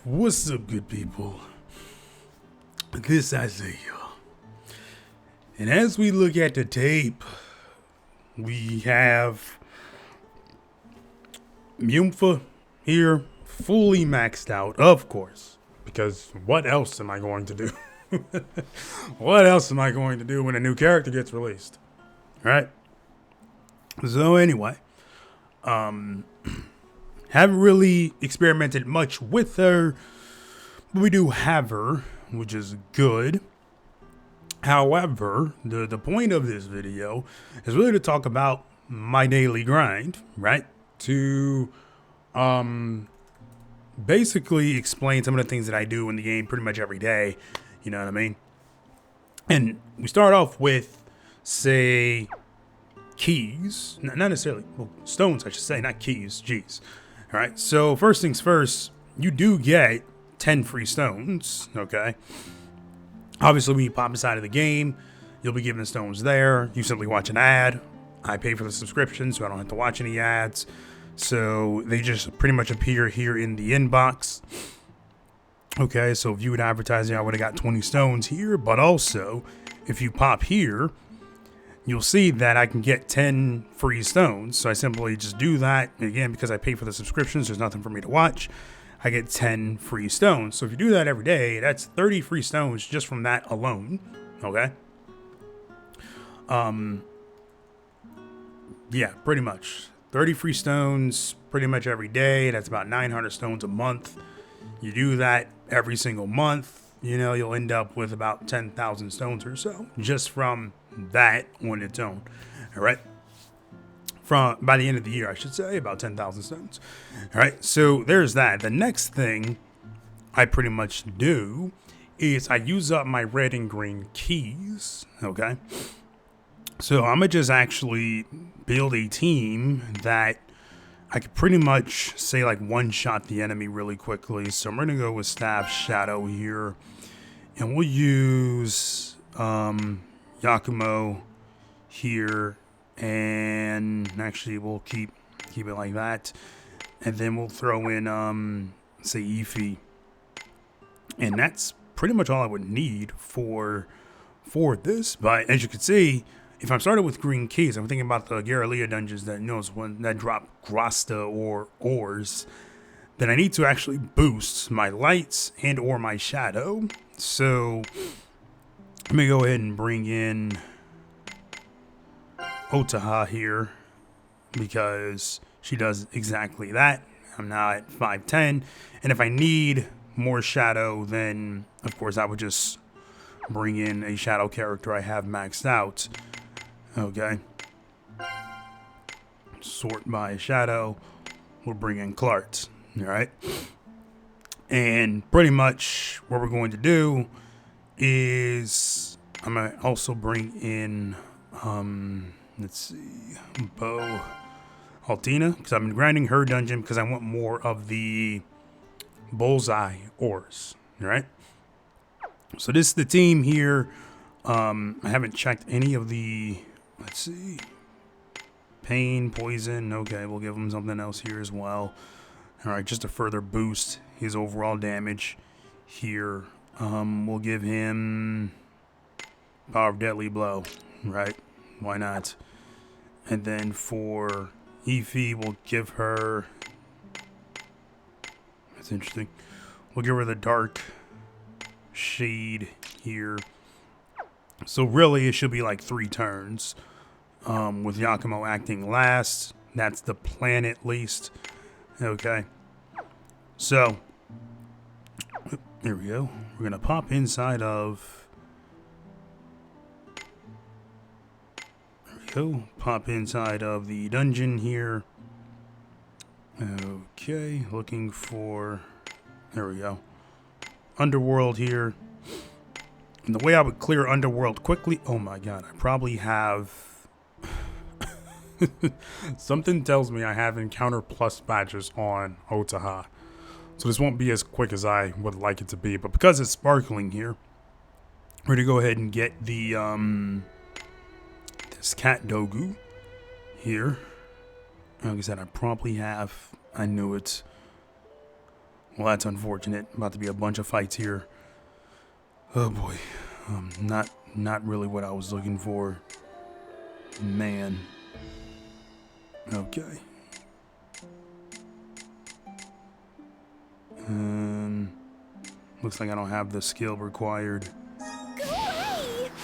What's up, good people? This is Isaiah. And as we look at the tape, we have Myunfa here, fully maxed out, of course. Because what else am I going to do? What else am I going to do when a new character gets released? Right? So anyway, haven't really experimented much with her, but we do have her, which is good. However, the point of this video is really to talk about my daily grind, right? To basically explain some of the things that I do in the game pretty much every day, you know what I mean? And we start off with, say, keys, not necessarily, well, stones, I should say, not keys, geez. All right, so first things first, you do get 10 free stones, okay? Obviously, when you pop inside of the game, you'll be given stones there. You simply watch an ad. I pay for the subscription, so I don't have to watch any ads. So they just pretty much appear here in the inbox. Okay, so viewed advertising, I would have got 20 stones here, but also, if you pop here, you'll see that I can get 10 free stones. So I simply just do that. And again, because I pay for the subscriptions, there's nothing for me to watch. I get 10 free stones. So if you do that every day, that's 30 free stones just from that alone. Okay. Yeah, pretty much 30 free stones pretty much every day. That's about 900 stones a month. You do that every single month, you know, you'll end up with about 10,000 stones or so just from that on its own. All right. By the end of the year, I should say, about 10,000 stones. All right, so there's that. The next thing I pretty much do is I use up my red and green keys, okay? So I'm going to just actually build a team that I could pretty much say like one-shot the enemy really quickly. So I'm going to go with Staff Shadow here, and we'll use Yakumo here. And actually, we'll keep it like that, and then we'll throw in say Efi, and that's pretty much all I would need for this. But as you can see, if I'm started with green keys, I'm thinking about the Garrelia dungeons that that drop Grasta or ores. Then I need to actually boost my lights and or my shadow. So let me go ahead and bring in Otaha here, because she does exactly that. I'm now at 510, and if I need more shadow, then of course I would just bring in a shadow character I have maxed out. Okay, sort by shadow, we'll bring in Clark. All right, and pretty much what we're going to do is I'm gonna also bring in let's see, Bo Altina, because I've been grinding her dungeon because I want more of the bullseye ores. All right. So this is the team here. I haven't checked any of the, let's see, pain, poison. Okay, we'll give him something else here as well. All right, just to further boost his overall damage here. We'll give him Power of Deadly Blow, right? Why not? And then for Efi, we'll give her, that's interesting, we'll give her the Dark Shade here. So really, it should be like 3 turns, with Yakumo acting last. That's the plan, at least. Okay. So, here we go. We're going to pop inside of, pop inside of the dungeon here. Okay, looking for, there we go, Underworld here. And the way I would clear Underworld quickly, oh my god, I probably have something tells me I have Encounter Plus badges on Otaha, so this won't be as quick as I would like it to be. But because it's sparkling here, we're gonna go ahead and get the this cat Dogu here. Like I said, I probably have, I knew it, Well, that's unfortunate. About to be a bunch of fights here. Oh boy. Not really what I was looking for. Man. Okay. Looks like I don't have the skill required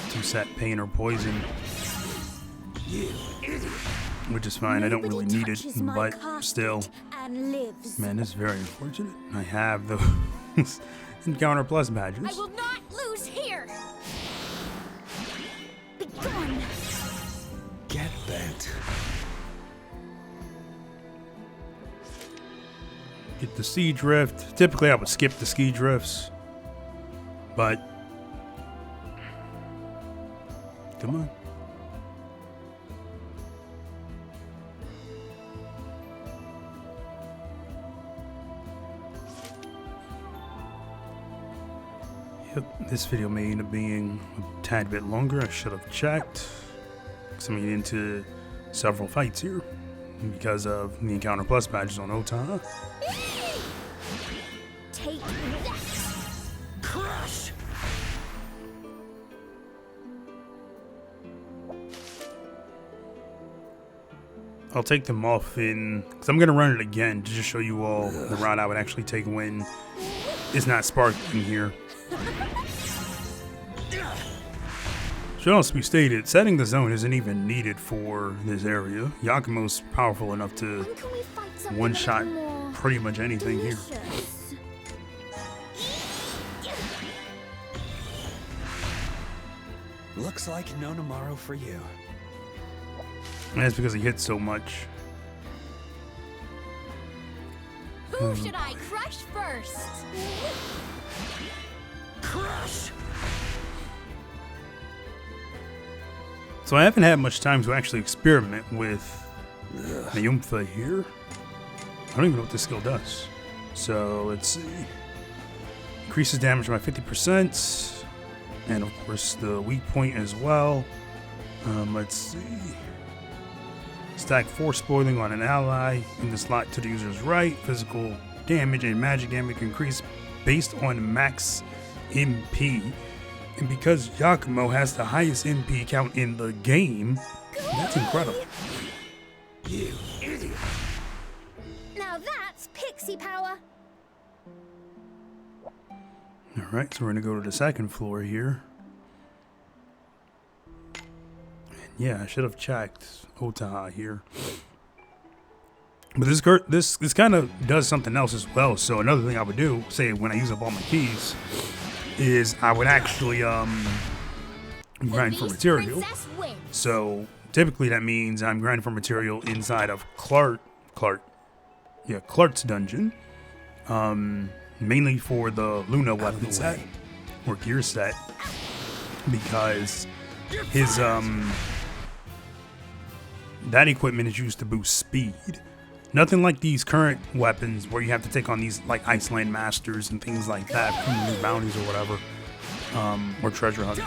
to set pain or poison. Which is fine, I don't really need it, but still. Man, this is very unfortunate. I have those Encounter Plus badges. I will not lose here. Be gone. Get bent. Get the Sea Drift. Typically I would skip the Ski Drifts, but come on. Yep, this video may end up being a tad bit longer. I should have checked. So I'm getting into several fights here because of the Encounter Plus badges on Ota. Take that. Crush. I'll take them off in, because I'm going to run it again to just show you all the route I would actually take when it's not sparking here. Should also be stated, setting the zone isn't even needed for this area. Yakumo's powerful enough to one-shot pretty much anything here. Looks like no tomorrow for you. And that's because he hits so much. Who should I crush first? Crush. So I haven't had much time to actually experiment with Myunfa here. I don't even know what this skill does. So let's see. Increases damage by 50%. And of course the weak point as well. Let's see. Stack force spoiling on an ally in the slot to the user's right. Physical damage and magic damage increase based on max MP. And because Yakumo has the highest MP count in the game, that's incredible. You idiot. Now that's pixie power. Alright, so we're going to go to the second floor here. And yeah, I should have checked Ota here. But this kind of does something else as well. So another thing I would do, say when I use up all my keys, is I would actually grind for material. So typically that means I'm grinding for material inside of Clark's dungeon. Mainly for the Luna weapon set or gear set, because his that equipment is used to boost speed. Nothing like these current weapons where you have to take on these like Iceland Masters and things like that from new bounties or whatever, or treasure hunters.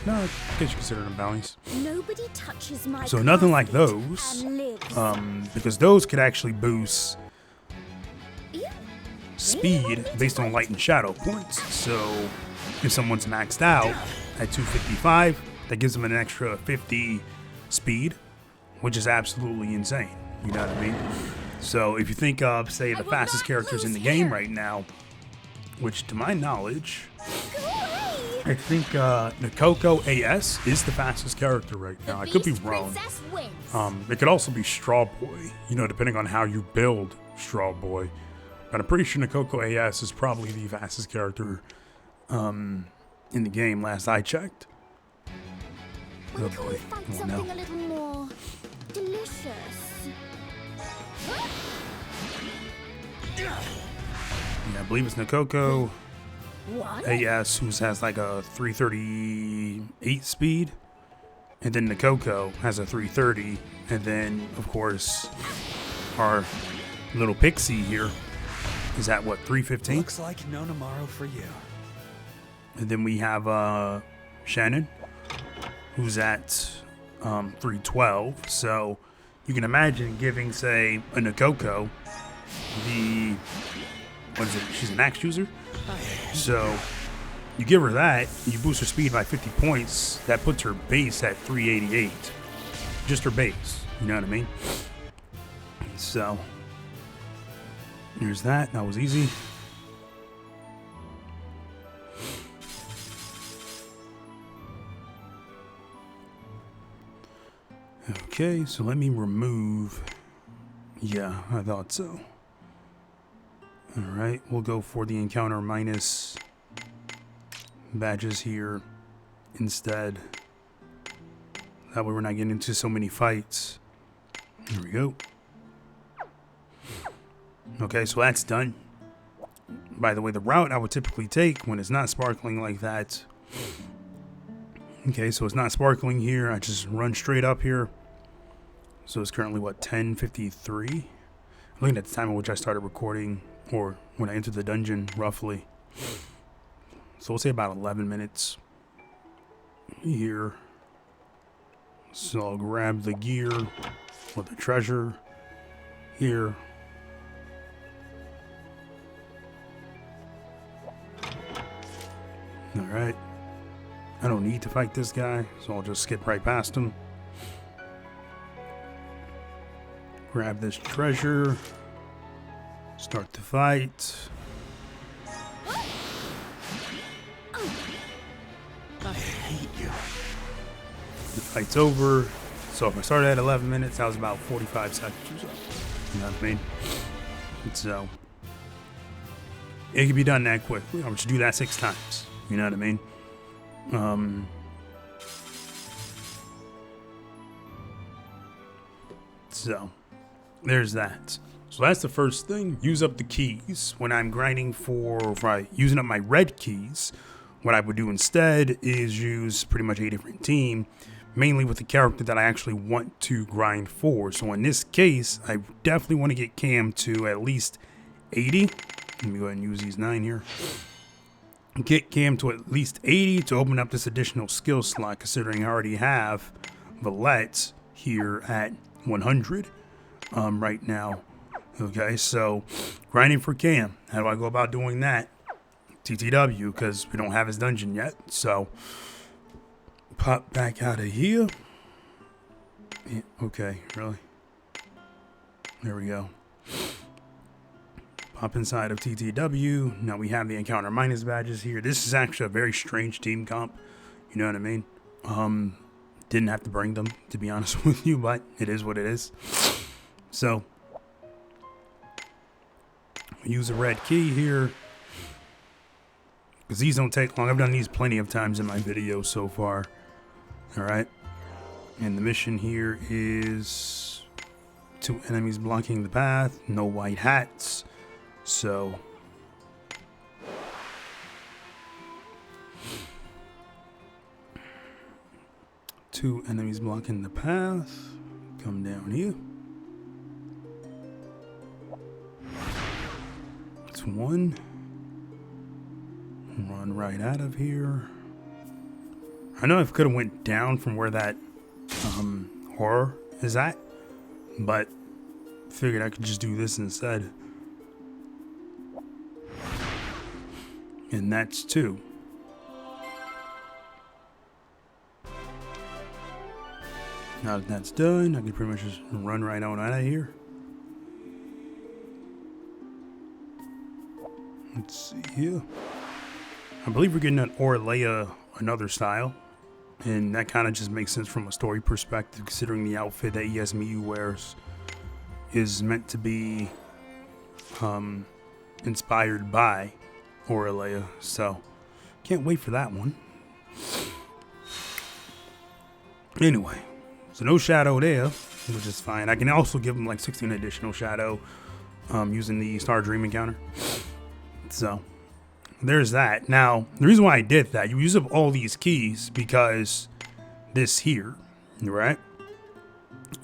No, I guess you consider them bounties. Nobody touches my so nothing like those, because those could actually boost speed based on light and shadow points. So if someone's maxed out at 255, that gives them an extra 50 speed, which is absolutely insane. You know what I mean? So if you think of, say, the fastest characters in the game right now, which to my knowledge, I think Nikoko AS is the fastest character right now. I could be wrong. It could also be Straw Boy, you know, depending on how you build Straw Boy. But I'm pretty sure Nikoko AS is probably the fastest character in the game, last I checked. When can we find something a little more delicious? Yeah, I believe it's Nikoko What? AS, who has like a 338 speed. And then Nikoko has a 330. And then, of course, our little pixie here is at what, 315? Looks like no tomorrow for you. And then we have Shannon, who's at 312. So you can imagine giving, say, a Nikoko the what is it? She's an axe user. So you give her that, you boost her speed by 50 points. That puts her base at 388. Just her base. You know what I mean? So here's that. That was easy. Okay, so let me remove. Yeah, I thought so. Alright, we'll go for the encounter minus badges here instead. That way we're not getting into so many fights. There we go. Okay, so that's done. By the way, the route I would typically take when it's not sparkling like that. Okay, so it's not sparkling here. I just run straight up here. So it's currently, what, 10:53? I'm looking at the time at which I started recording, or when I entered the dungeon, roughly. So we'll say about 11 minutes here. So I'll grab the gear or the treasure here. Alright. I don't need to fight this guy, so I'll just skip right past him. Grab this treasure. Start the fight. I hate you. The fight's over. So if I started at 11 minutes, that was about 45 seconds or so. You know what I mean? So it can be done that quickly. I would just do that 6 times. You know what I mean? So there's that. So that's the first thing. Use up the keys. When I'm grinding for using up my red keys, what I would do instead is use pretty much a different team, mainly with the character that I actually want to grind for. So in this case, I definitely want to get Cam to at least 80. Let me go ahead and use these 9 here. Get Cam to at least 80 to open up this additional skill slot, considering I already have Valette here at 100 right now. Okay, so grinding for Cam. How do I go about doing that? TTW, because we don't have his dungeon yet. So pop back out of here. Yeah, okay, really? There we go. Pop inside of TTW. Now we have the encounter minus badges here. This is actually a very strange team comp. You know what I mean? Didn't have to bring them, to be honest with you, but it is what it is. So use a red key here, because these don't take long. I've done these plenty of times in my videos so far. All right. And the mission here is 2 enemies blocking the path. No white hats. So two enemies blocking the path. Come down here. It's 1. Run right out of here. I know I could have went down from where that horror is at, but figured I could just do this instead. And that's 2. Now that that's done, I can pretty much just run right on out of here. Let's see here. I believe we're getting an Orleia another style. And that kind of just makes sense from a story perspective, considering the outfit that ESMU wears is meant to be inspired by Orleia. So can't wait for that one. Anyway, so no shadow there, which is fine. I can also give him like 16 additional shadow using the Star Dream encounter. So there's that. Now, the reason why I did that, you use up all these keys because this here, right?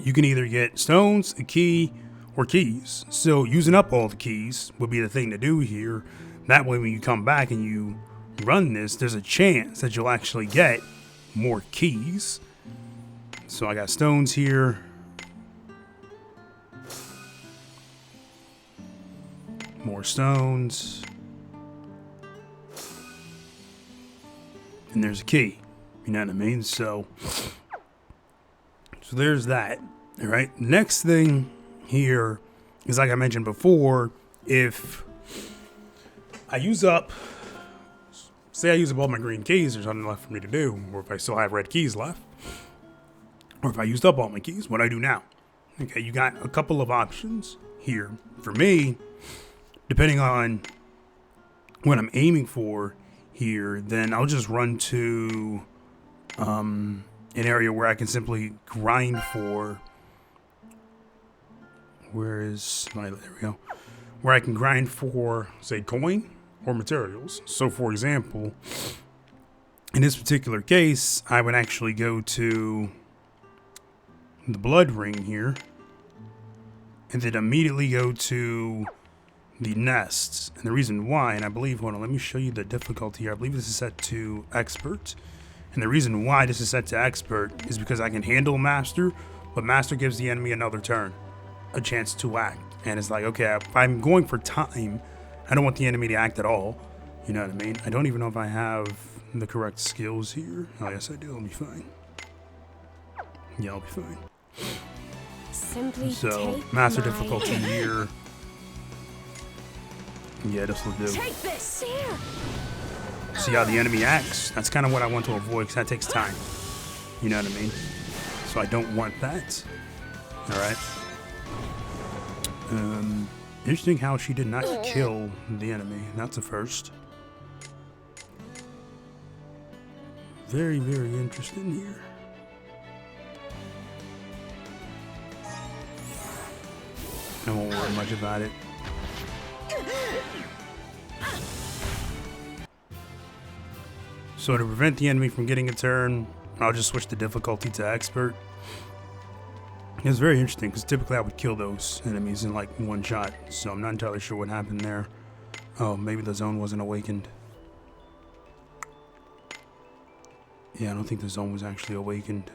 You can either get stones, a key, or keys. So using up all the keys would be the thing to do here. That way when you come back and you run this, there's a chance that you'll actually get more keys. So I got stones here. more stones. And there's a key. You know what I mean? So there's that. All right. Next thing here is, like I mentioned before, if I use up, say I use up all my green keys, there's nothing left for me to do. Or if I still have red keys left. Or if I used up all my keys, what do I do now? Okay, you got a couple of options here. For me, depending on what I'm aiming for here, then I'll just run to an area where I can simply grind for. Where is my? There we go. Where I can grind for, say, coin or materials. So, for example, in this particular case, I would actually go to the blood ring here, and then immediately go to the nests. And the reason why, and I believe, hold on, let me show you the difficulty here. I believe this is set to expert. And the reason why this is set to expert is because I can handle master, but master gives the enemy another turn, a chance to act. And it's like, okay, if I'm going for time, I don't want the enemy to act at all. You know what I mean? I don't even know if I have the correct skills here. Oh, yes, I do. I'll be fine. Yeah, I'll be fine. Simply So, take master my difficulty hand. here. Yeah, this will do. Take this here. See how the enemy acts? That's kind of what I want to avoid, because that takes time. You know what I mean? So I don't want that. Alright. Interesting how she did not kill the enemy. That's a first. Very, very interesting here. I won't worry much about it. So to prevent the enemy from getting a turn, I'll just switch the difficulty to expert. It's very interesting because typically I would kill those enemies in like one shot. So I'm not entirely sure what happened there. Oh, maybe the zone wasn't awakened. Yeah, I don't think the zone was actually awakened.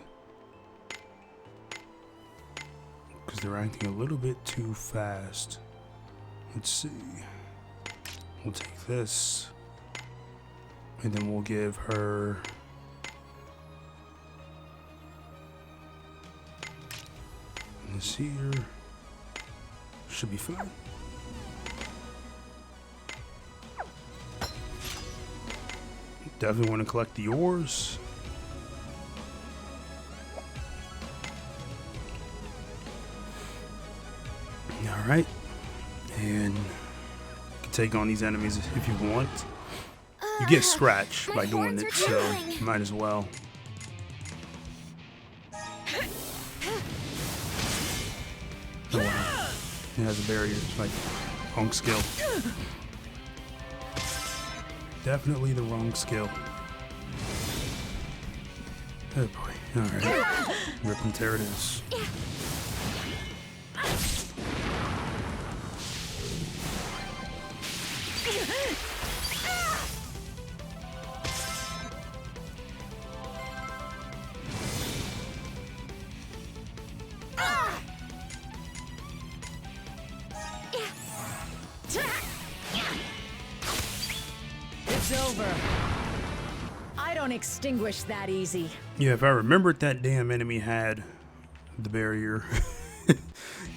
Because they're acting a little bit too fast. Let's see. We'll take this. And then we'll give her this here. Should be fine. Definitely want to collect the ores. Alright. And you can take on these enemies if you want. You get scratched by doing it, so might as well. Oh, wow. It has a barrier, it's like wrong skill. Definitely the wrong skill. Oh boy, alright. Rip and tear it is. It's over. I don't extinguish that easy. Yeah, if I remembered that damn enemy had the barrier,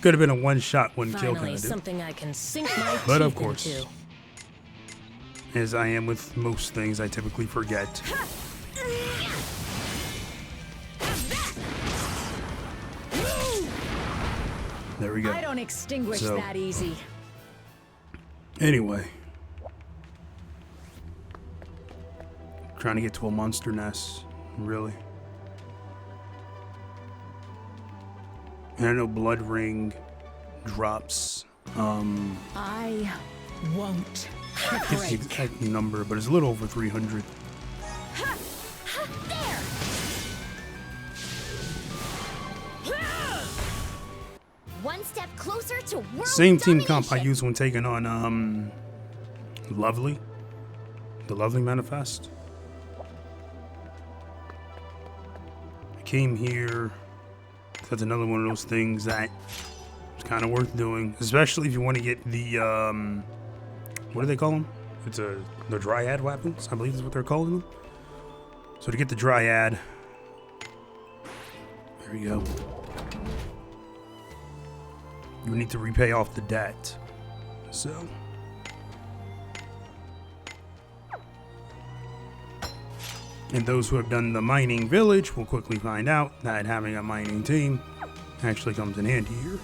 could have been a one-shot, one-kill kind Finally, of deal. something I can sink my But teeth of course, into. as I am with most things, I typically forget. There we go. I don't extinguish So- that easy. Anyway. Trying to get to a monster nest. Really. And I know Blood Ring drops. I won't Get the break. exact number, but it's a little over 300. There. One step closer to world Same team comp I domination. used when taking on Lovely. The Lovely Manifest. I came here. That's another one of those things that is kind of worth doing, especially if you want to get the what do they call them? It's the dryad weapons, I believe is what they're calling them. So to get the dryad, there we go. You need to repay off the debt. So. And those who have done the mining village will quickly find out that having a mining team actually comes in handy here.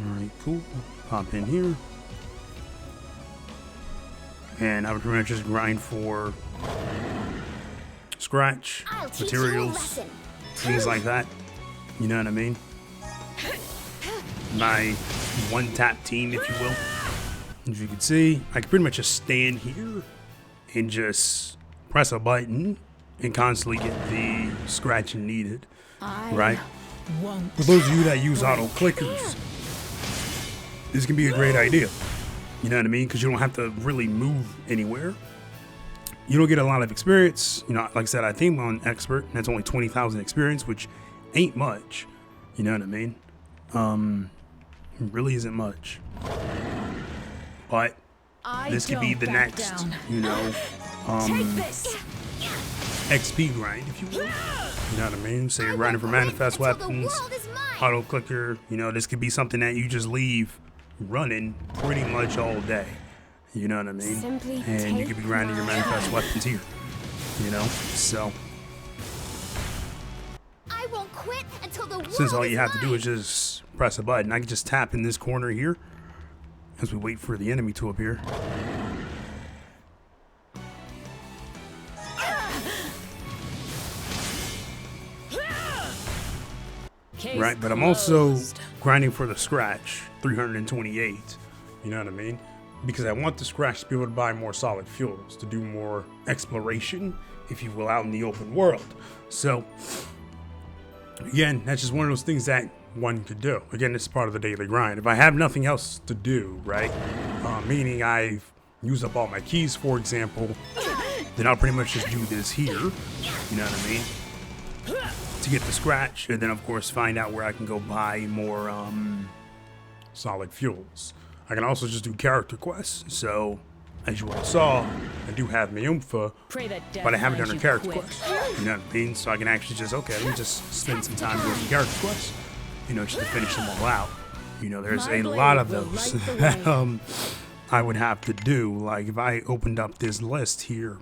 Alright, cool. Pop in here. And I would pretty much just grind for scratch, materials, things like that. You know what I mean? My one-tap team, if you will. As you can see, I can pretty much just stand here and just press a button and constantly get the scratching needed, right? For those of you that use auto clickers, this can be a great idea. You know what I mean? Because you don't have to really move anywhere. You don't get a lot of experience. You know, like I said, I think I'm an expert, and that's only 20,000 experience, which ain't much. You know what I mean? It really isn't much. But this could be the next, you know, XP grind, if you will. You know what I mean? Say you're grinding for manifest weapons, auto clicker. You know, this could be something that you just leave running pretty much all day. You know what I mean? And you could be grinding your manifest weapons here. You know, so I won't quit until the since all you have to do is just press a button, I can just tap in this corner here as we wait for the enemy to appear. Right, but I'm also grinding for the scratch, 328. You know what I mean? Because I want the scratch to be able to buy more solid fuels, to do more exploration, if you will, out in the open world. So, again, that's just one of those things that one could do. Again, this is part of the daily grind. If I have nothing else to do, right, meaning I've used up all my keys, for example, then I'll pretty much just do this here, you know what I mean, to get the scratch, and then of course find out where I can go buy more solid fuels. I can also just do character quests. So, as you all saw, I do have Myunfa, but I haven't done her character quest. You know what I mean? So I can actually just, okay, let me just spend some time doing the character quests, you know, just to finish them all out. You know, there's a lot of those that I would have to do. Like, if I opened up this list here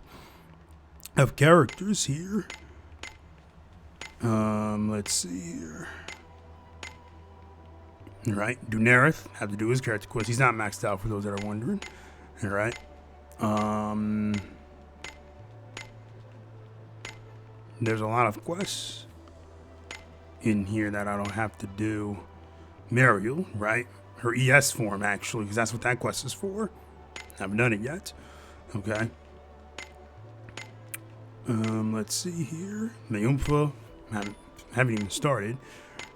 of characters here, let's see here. Alright, Dunerith, have to do his character quest. He's not maxed out for those that are wondering. Alright. There's a lot of quests in here that I don't have to do. Mariel, right? Her ES form, actually, because that's what that quest is for. I haven't done it yet. Okay. Let's see here. Myunfa, haven't even started.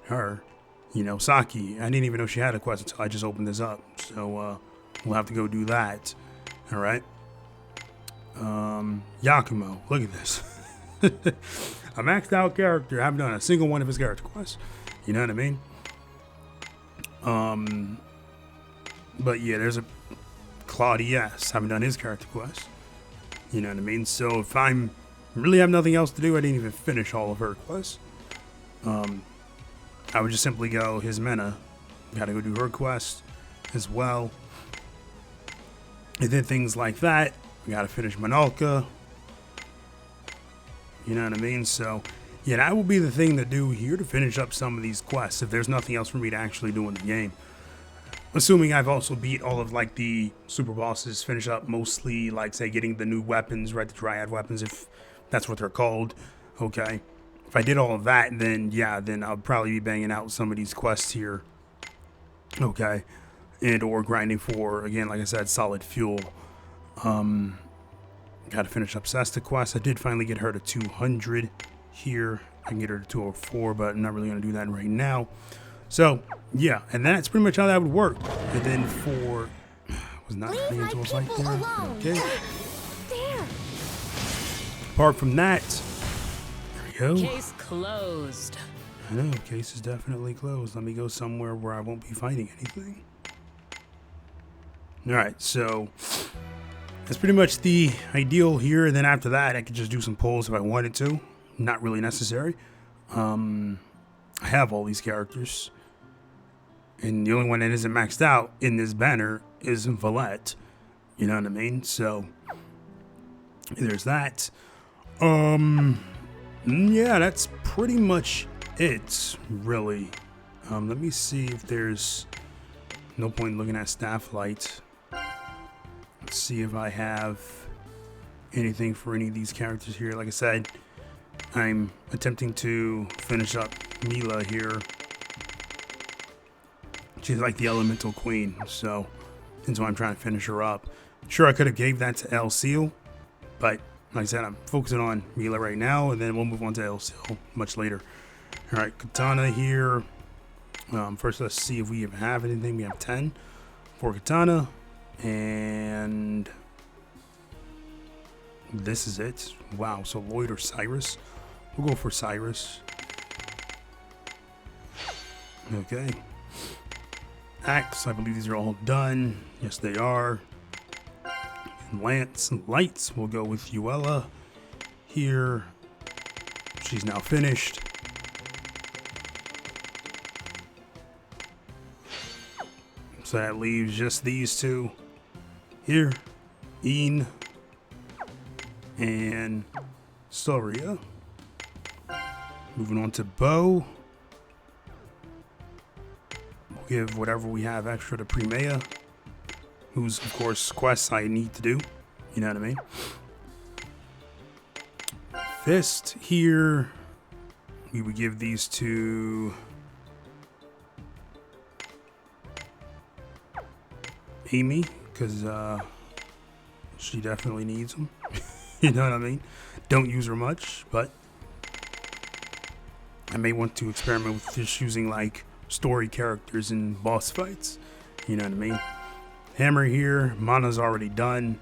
Her. You know, Saki, I didn't even know she had a quest until I just opened this up. So, we'll have to go do that. Alright. Yakumo, look at this. A maxed out character. I haven't done a single one of his character quests. You know what I mean? But yeah, there's a Claudius. Haven't done his character quest. You know what I mean? So if I'm really have nothing else to do, I didn't even finish all of her quests. I would just simply go his Mena. Gotta go do her quest as well. And then things like that. We gotta finish Manalka. You know what I mean? So, yeah, that will be the thing to do here to finish up some of these quests if there's nothing else for me to actually do in the game. Assuming I've also beat all of, like, the super bosses, finish up mostly, like, say, getting the new weapons, right? The Dryad weapons, if that's what they're called. Okay. If I did all of that, then, yeah, then I'll probably be banging out some of these quests here. Okay. And or grinding for, again, like I said, solid fuel. Got to finish up Sesta quest. I did finally get her to 200 here. I can get her to 204, but I'm not really going to do that right now. So, yeah, and that's pretty much how that would work. And then for... was not getting into a fight there. Okay. There. Apart from that... There we go. Case closed. I know, case is definitely closed. Let me go somewhere where I won't be fighting anything. Alright, so that's pretty much the ideal here. And then after that, I could just do some pulls if I wanted to. Not really necessary. I have all these characters. And the only one that isn't maxed out in this banner is Valette. You know what I mean? So there's that. Yeah, that's pretty much it, really. Let me see if there's no point in looking at staff light. Let's see if I have anything for any of these characters here. Like I said, I'm attempting to finish up Mila here. She's like the elemental queen, so that's why I'm trying to finish her up. Sure, I could have gave that to El Seal, but like I said, I'm focusing on Mila right now, and then we'll move on to El Seal much later. All right, Katana here. First, let's see if we even have anything. We have 10 for Katana, and this is it. Wow, so Lloyd or Cyrus? We'll go for Cyrus. Okay. Axe, I believe these are all done. Yes, they are. Lance, lights, we'll go with Uella here. She's now finished. So that leaves just these two here. Ian and Soria. Moving on to Bo. We'll give whatever we have extra to Primea, who's, of course, quests I need to do. You know what I mean? Fist here. We would give these to Amy, because she definitely needs them. You know what I mean? Don't use her much, but I may want to experiment with just using like story characters in boss fights. You know what I mean? Hammer here. Mana's already done.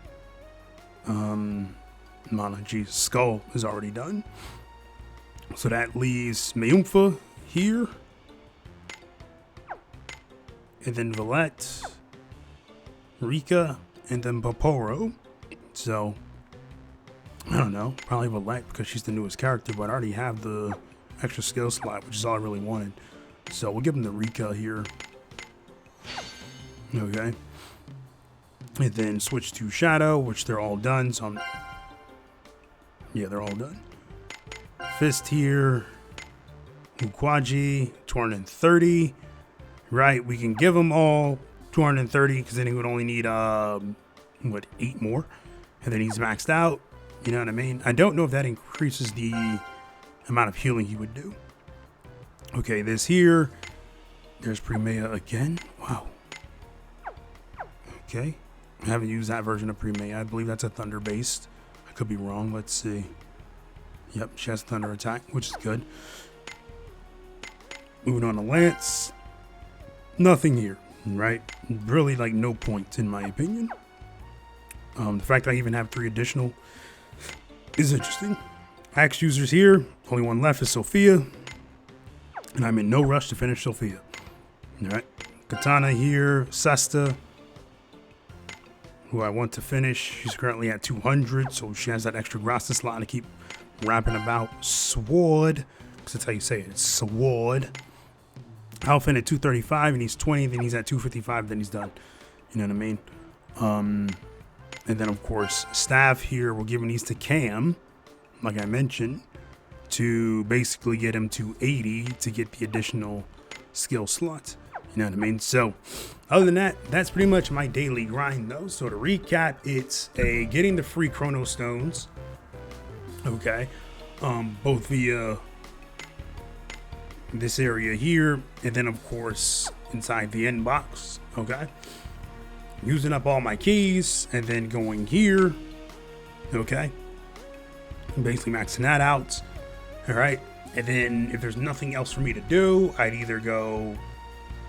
Skull is already done. So that leaves Myunfa here. And then Valette, Rika, and then Poporo. So, I don't know. Probably Valette because she's the newest character, but I already have the extra skill slot, which is all I really wanted. So we'll give him the Rika here. Okay. And then switch to Shadow, which they're all done. So yeah, they're all done. Fist here. Ukwaji, 230. Right, we can give them all 230 because then he would only need, 8 more. And then he's maxed out. You know what I mean? I don't know if that increases the amount of healing he would do. Okay, this here. There's Primea again. Wow. Okay. I haven't used that version of Primea. I believe that's a thunder based. I could be wrong. Let's see. Yep, she has thunder attack, which is good. Moving on to Lance. Nothing here, right? Really, like, no points in my opinion. The fact that I even have 3 additional is interesting. Axe users here. Only one left is Sophia. And I'm in no rush to finish Sophia. Alright. Katana here. Sesta, who I want to finish. She's currently at 200, so she has that extra Grasta slot to keep rapping about. Sword, because that's how you say it. It's Sword. Alphen at 235, and he's 20. Then he's at 255. Then he's done. You know what I mean? And then, of course, Staff here. We're giving these to Cam, like I mentioned, to basically get him to 80 to get the additional skill slot. You know what I mean? So, other than that, that's pretty much my daily grind, though. So, to recap, it's getting the free chrono stones. Okay. Both via this area here, and then, of course, inside the inbox. Okay. Using up all my keys, and then going here. Okay. Basically maxing that out. All right. And then if there's nothing else for me to do, I'd either go,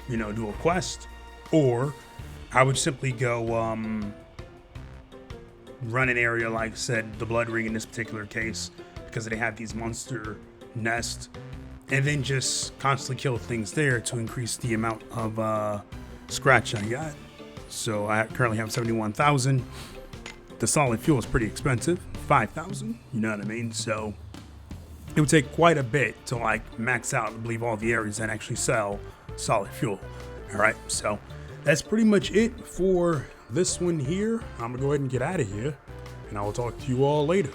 do a quest, or I would simply go run an area like said the Blood Ring in this particular case, because they have these monster nest and then just constantly kill things there to increase the amount of scratch I got. So I currently have 71,000. The solid fuel is pretty expensive, 5,000. You know what I mean? So it would take quite a bit to like max out, I believe, all the areas that actually sell solid fuel. All right, so that's pretty much it for this one here. I'm gonna go ahead and get out of here, and I will talk to you all later.